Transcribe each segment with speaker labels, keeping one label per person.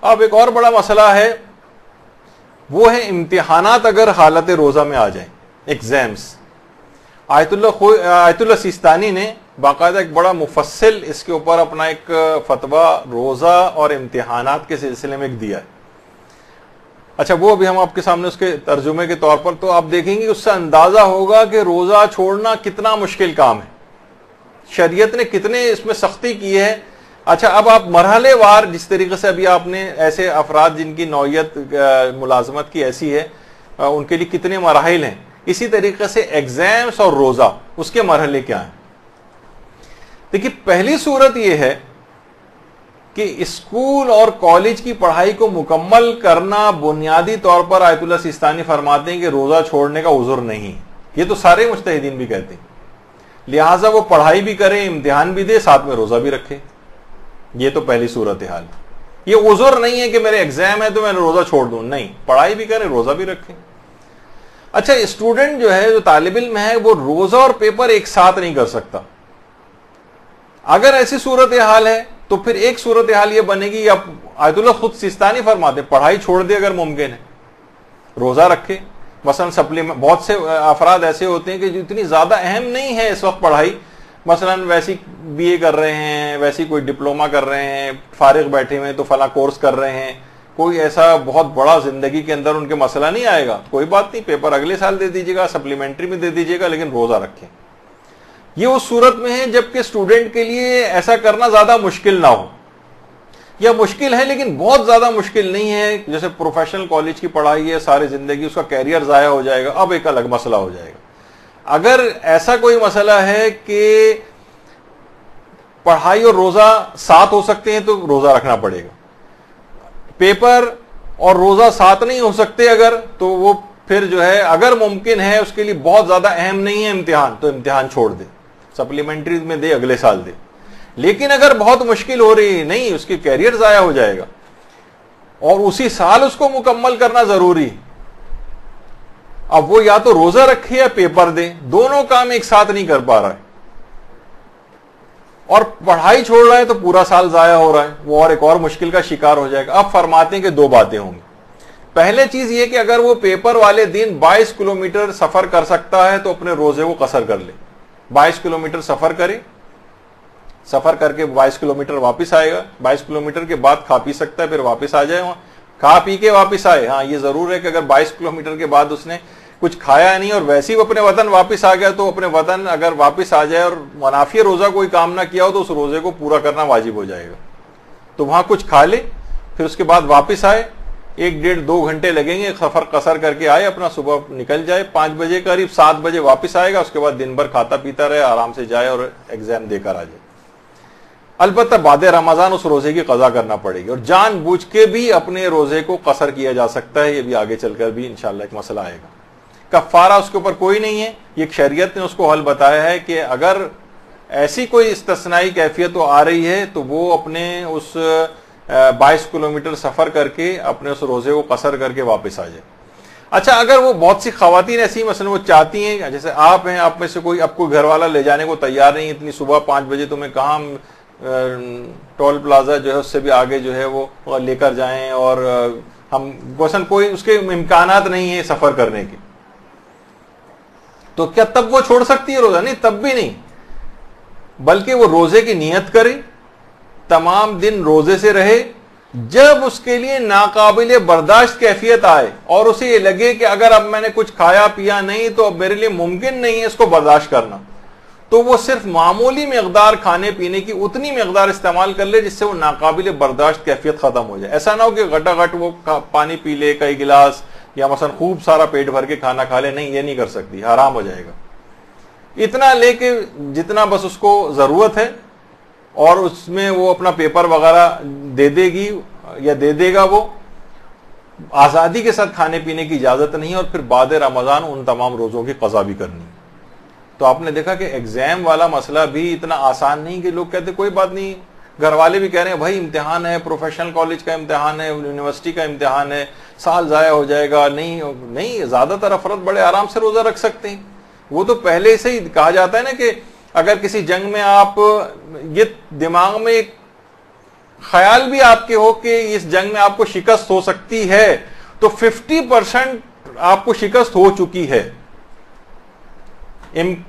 Speaker 1: اب ایک اور بڑا مسئلہ ہے، وہ ہے امتحانات اگر حالت روزہ میں آ جائیں، ایگزامس. آیت اللہ سیستانی نے باقاعدہ ایک بڑا مفصل اس کے اوپر اپنا ایک فتویٰ روزہ اور امتحانات کے سلسلے میں ایک دیا ہے. اچھا وہ بھی ہم آپ کے سامنے اس کے ترجمے کے طور پر، تو آپ دیکھیں گے اس سے اندازہ ہوگا کہ روزہ چھوڑنا کتنا مشکل کام ہے، شریعت نے کتنے اس میں سختی کی ہے. اچھا اب آپ مرحلے وار جس طریقے سے ابھی آپ نے ایسے افراد جن کی نوعیت ملازمت کی ایسی ہے ان کے لیے کتنے مراحل ہیں، اسی طریقے سے ایگزامس اور روزہ اس کے مرحلے کیا ہیں. دیکھیے پہلی صورت یہ ہے کہ اسکول اور کالج کی پڑھائی کو مکمل کرنا بنیادی طور پر آیت اللہ سیستانی فرماتے ہیں کہ روزہ چھوڑنے کا عذر نہیں. یہ تو سارے مجتہدین بھی کہتے ہیں، لہٰذا وہ پڑھائی بھی کریں، امتحان بھی دے، ساتھ میں روزہ بھی رکھے. یہ تو پہلی صورتحال. یہ عذر نہیں ہے کہ میرے ایگزام ہے تو میں روزہ چھوڑ دوں، نہیں، پڑھائی بھی کریں، روزہ بھی رکھیں. اچھا اسٹوڈنٹ جو ہے، جو طالب علم ہے، وہ روزہ اور پیپر ایک ساتھ نہیں کر سکتا. اگر ایسی صورتحال ہے تو پھر ایک صورتحال یہ بنے گی، اب آیت اللہ خود سیستانی فرماتے ہیں پڑھائی چھوڑ دے اگر ممکن ہے، روزہ رکھے. مثلا سپلیمنٹ، بہت سے افراد ایسے ہوتے ہیں کہ جو اتنی زیادہ اہم نہیں ہے اس وقت پڑھائی، مثلا ویسی بی اے کر رہے ہیں، ویسی کوئی ڈپلوما کر رہے ہیں، فارغ بیٹھے ہوئے تو فلاں کورس کر رہے ہیں، کوئی ایسا بہت بڑا زندگی کے اندر ان کے مسئلہ نہیں آئے گا، کوئی بات نہیں، پیپر اگلے سال دے دیجیے گا، سپلیمنٹری میں دے دیجیے گا، لیکن روزہ رکھیں. یہ اس صورت میں ہے جبکہ اسٹوڈنٹ کے لیے ایسا کرنا زیادہ مشکل نہ ہو، یا مشکل ہے لیکن بہت زیادہ مشکل نہیں ہے. جیسے پروفیشنل کالج کی پڑھائی ہے، ساری زندگی اس کا کیریئر ضائع ہو جائے گا، اب ایک الگ مسئلہ ہو جائے گا. اگر ایسا کوئی مسئلہ ہے کہ پڑھائی اور روزہ ساتھ ہو سکتے ہیں تو روزہ رکھنا پڑے گا. پیپر اور روزہ ساتھ نہیں ہو سکتے اگر، تو وہ پھر جو ہے اگر ممکن ہے اس کے لیے بہت زیادہ اہم نہیں ہے امتحان، تو امتحان چھوڑ دے، سپلیمنٹری میں دے، اگلے سال دے. لیکن اگر بہت مشکل ہو رہی ہے، نہیں، اس کی کیریئر ضائع ہو جائے گا اور اسی سال اس کو مکمل کرنا ضروری. اب وہ یا تو روزہ رکھے یا پیپر دے، دونوں کام ایک ساتھ نہیں کر پا رہا ہے اور پڑھائی چھوڑ رہا ہے تو پورا سال ضائع ہو رہا ہے، وہ اور ایک اور مشکل کا شکار ہو جائے گا. اب فرماتے ہیں کہ دو باتیں ہوں گی. پہلے چیز یہ کہ اگر وہ پیپر والے دن 22 کلومیٹر سفر کر سکتا ہے تو اپنے روزے کو قصر کر لے. 22 کلومیٹر سفر کرے، سفر کر کے 22 کلومیٹر واپس آئے گا، 22 کلومیٹر کے بعد کھا پی سکتا ہے، پھر واپس آ جائے وہاں، کھا پی کے واپس آئے. ہاں یہ ضرور ہے کہ اگر 22 کلومیٹر کے بعد اس نے کچھ کھایا نہیں اور ویسے ہی وہ اپنے وطن واپس آ گیا تو اپنے وطن اگر واپس آ جائے اور منافی روزہ کوئی کام نہ کیا ہو تو اس روزے کو پورا کرنا واجب ہو جائے گا. تو وہاں کچھ کھا لے، پھر اس کے بعد واپس آئے، 1-1.5-2 گھنٹے لگیں گے، سفر قصر کر کے آئے، اپنا صبح نکل جائے 5 بجے قریب، 7 بجے واپس آئے گا، اس کے بعد دن بھر کھاتا پیتا رہے، آرام سے جائے اور ایگزام دے کر آ جائے. البتہ بعد رمضان اس روزے کی قضا کرنا پڑے گی اور جان بوجھ کے بھی اپنے روزے کو قصر کیا جا سکتا ہے. یہ بھی آگے چل کر بھی انشاءاللہ ایک مسئلہ آئے گا. کفارہ اس کے اوپر کوئی نہیں ہے، یہ شریعت نے اس کو حل بتایا ہے کہ اگر ایسی کوئی استثنائی کیفیت آ رہی ہے تو وہ اپنے اس 22 کلومیٹر سفر کر کے اپنے اس روزے کو قصر کر کے واپس آ جائے. اچھا اگر وہ بہت سی خواتین ایسی مثلا وہ چاہتی ہیں، جیسے آپ ہیں، آپ میں سے کوئی اب کوئی گھر والا لے جانے کو تیار نہیں، اتنی صبح 5 بجے تمہیں کہاں ٹول پلازا جو ہے اس سے بھی آگے جو ہے وہ لے کر جائیں اور ہم مثلا کوئی اس کے امکانات نہیں ہے سفر کرنے کے، تو کیا تب وہ چھوڑ سکتی ہے روزہ؟ نہیں، تب بھی نہیں، بلکہ وہ روزے کی نیت کرے، تمام دن روزے سے رہے. جب اس کے لیے ناقابل برداشت کیفیت آئے اور اسے یہ لگے کہ اگر اب میں نے کچھ کھایا پیا نہیں تو اب میرے لیے ممکن نہیں ہے اس کو برداشت کرنا، تو وہ صرف معمولی مقدار کھانے پینے کی اتنی مقدار استعمال کر لے جس سے وہ ناقابل برداشت کیفیت ختم ہو جائے. ایسا نہ ہو کہ گھٹا گھٹ وہ پانی پی لے کئی گلاس یا مثلا خوب سارا پیٹ بھر کے کھانا کھا لے، نہیں، یہ نہیں کر سکتی، حرام ہو جائے گا. اتنا لے کے جتنا بس اس کو ضرورت ہے اور اس میں وہ اپنا پیپر وغیرہ دے دے گی یا دے دے گا. وہ آزادی کے ساتھ کھانے پینے کی اجازت نہیں، اور پھر بعد رمضان ان تمام روزوں کی قضا بھی کرنی. تو آپ نے دیکھا کہ ایگزام والا مسئلہ بھی اتنا آسان نہیں کہ لوگ کہتے کوئی بات نہیں، گھر والے بھی کہہ رہے ہیں بھائی امتحان ہے، پروفیشنل کالج کا امتحان ہے، یونیورسٹی کا امتحان ہے، سال ضائع ہو جائے گا. نہیں، زیادہ تر افراد بڑے آرام سے روزہ رکھ سکتے ہیں. وہ تو پہلے سے ہی کہا جاتا ہے نا کہ اگر کسی جنگ میں آپ یہ دماغ میں ایک خیال بھی آپ کے ہو کہ اس جنگ میں آپ کو شکست ہو سکتی ہے تو 50% آپ کو شکست ہو چکی ہے.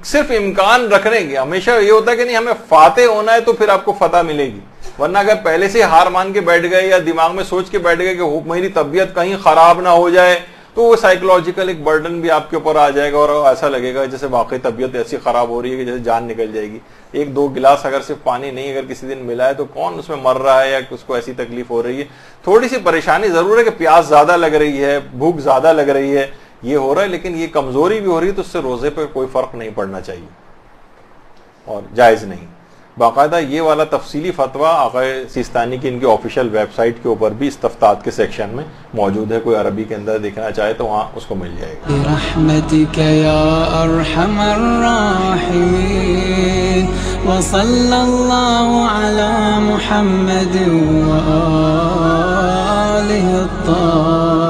Speaker 1: صرف امکان رکھنے کے. ہمیشہ یہ ہوتا ہے کہ نہیں ہمیں فاتح ہونا ہے تو پھر آپ کو فتح ملے گی, ورنہ اگر پہلے سے ہار مان کے بیٹھ گئے یا دماغ میں سوچ کے بیٹھ گئے کہ میری طبیعت کہیں خراب نہ ہو جائے تو وہ سائیکولوجیکل ایک برڈن بھی آپ کے اوپر آ جائے گا اور ایسا لگے گا جیسے واقعی طبیعت ایسی خراب ہو رہی ہے کہ جیسے جان نکل جائے گی. 1-2 گلاس اگر صرف پانی نہیں اگر کسی دن ملا ہے تو کون اس میں مر رہا ہے یا اس کو ایسی تکلیف ہو رہی ہے. تھوڑی سی پریشانی ضرور ہے کہ پیاس زیادہ لگ رہی ہے, بھوک زیادہ لگ رہی ہے, یہ ہو رہا ہے, لیکن یہ کمزوری بھی ہو رہی ہے تو اس سے روزے پہ کوئی فرق نہیں پڑنا چاہیے اور جائز نہیں. باقاعدہ یہ والا تفصیلی فتویٰ آقا سیستانی کی ان کی آفیشیل ویب سائٹ کے اوپر بھی استفتاءات کے سیکشن میں موجود ہے, کوئی عربی کے اندر دیکھنا چاہے تو وہاں اس کو مل جائے گا.
Speaker 2: برحمتک یا ارحم الراحمین وصلی اللہ علی محمد وآلہ الطاہرین.